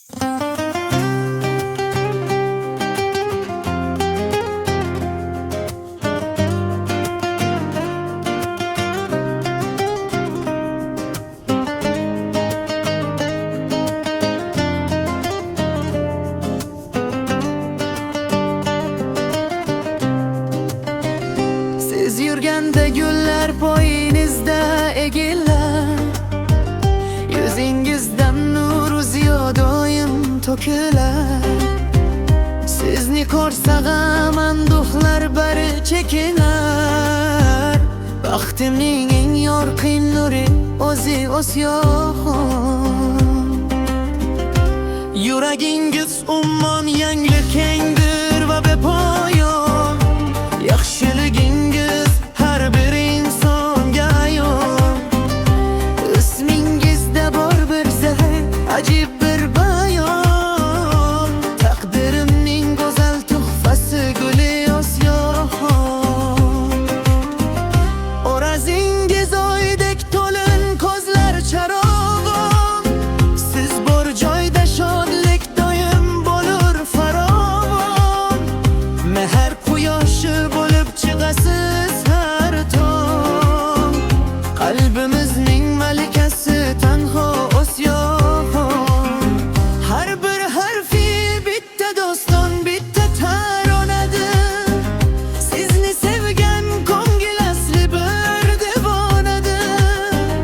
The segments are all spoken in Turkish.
Siz yürgende güller boyinizda egilar, yüzingizden nur uziyor doyum tokilar. Sizni ko'rsag'am anduhlar bari chekinar. Baxtimning eng yorqin nuri o'zi o'syoqon. Yuragingiz ummon yangli kengdir va bepoyon. Yaxshiligingiz har bir insonga ayon. Ismingizda bor bir sehr, ajib bir bayon. Taqdirimning go'zal tuhfasi guli osyoqon. Orazingiz oydek to'lin, ko'zlar charog'on. Siz bor joyda shodlik doim bo'lur farovon. Mehr quyoshi bo'lib chiqasiz har tong. Qalbimizning malikasi tanho osyoqon. Har bir harfi bitta doston, bitta taronadir. Sizni sevgan ko'ngil asli bir devonadir.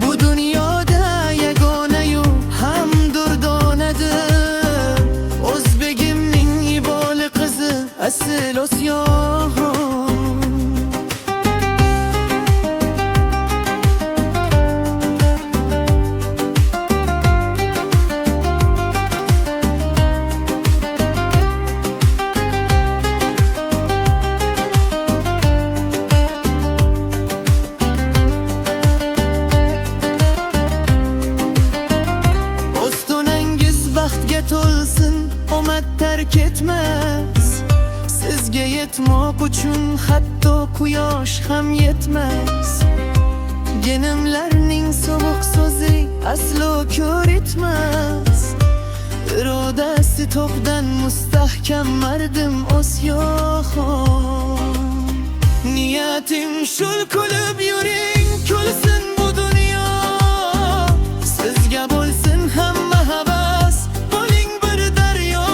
Bu dunyoda yagonayu hamdurdonadir. O'zbegimning iboli qizi asl osyoqon. Ostonangiz baxtga to'lsin, omad tark etmas. Sizga yetmoq uchun hatto quyosh ham yetmas. Genimlarning sovuq so'zi aslo ko'r etmas. Irodasi to'qdan mustahkam mardim osyoqon. Niyatim shul, kulib yuring, kulsin bu dunyo. Sizga bo'lsin hamma havas, bo'ling bir daryo.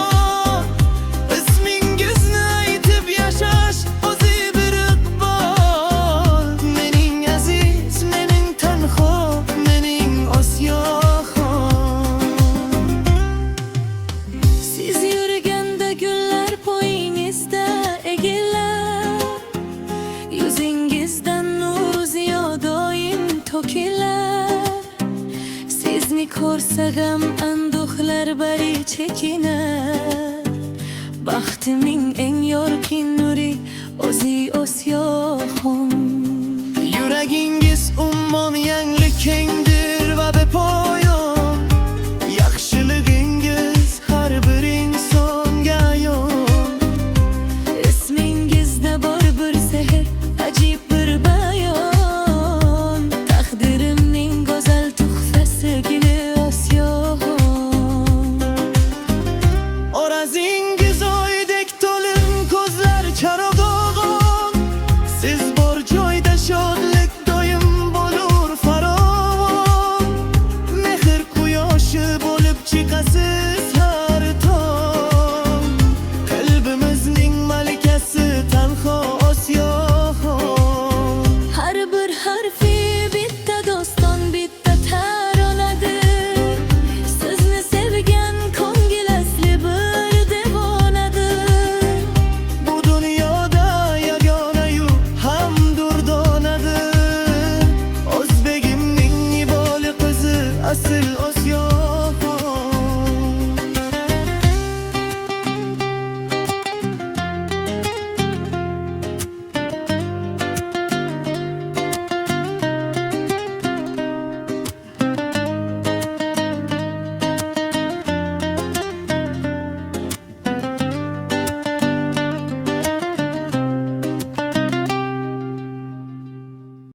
Ismingizni aytib yashash o'zi bir iqbol. Mening aziz, mening tanho, mening osyoqon. Siz yurganda gullar poyingizda egilar, yuzingizdan nur uziyor doim tokilar. Sizni ko'rsag'am anduhlar bari chekinar. Baxtimning eng yorqin nuri o'zi osyoqon. Yuragingiz ummon yangli kengdir va bepoyon. Yaxshiligingiz har bir insonga ayon. Ismingizda bor bir sehr, ajib bir bayon. Taqdirimning go'zal tuhfasi guli osyoqon. Orazingiz oydek to'lin, ko'zlar charog'on. Siz bor joyda shodlik doim bo'lur farovon. Mehr quyoshi bo'lib chiqasiz har tong. Qalbimizning malikasi tanho osyoqon. Har bir harfi bitta doston, bitta taronadir. Sizni sevgan ko'ngil asli bir devonadir. Bu dunyoda yagonayu hamdurdonadir. O'zbegimning iboli qizi asl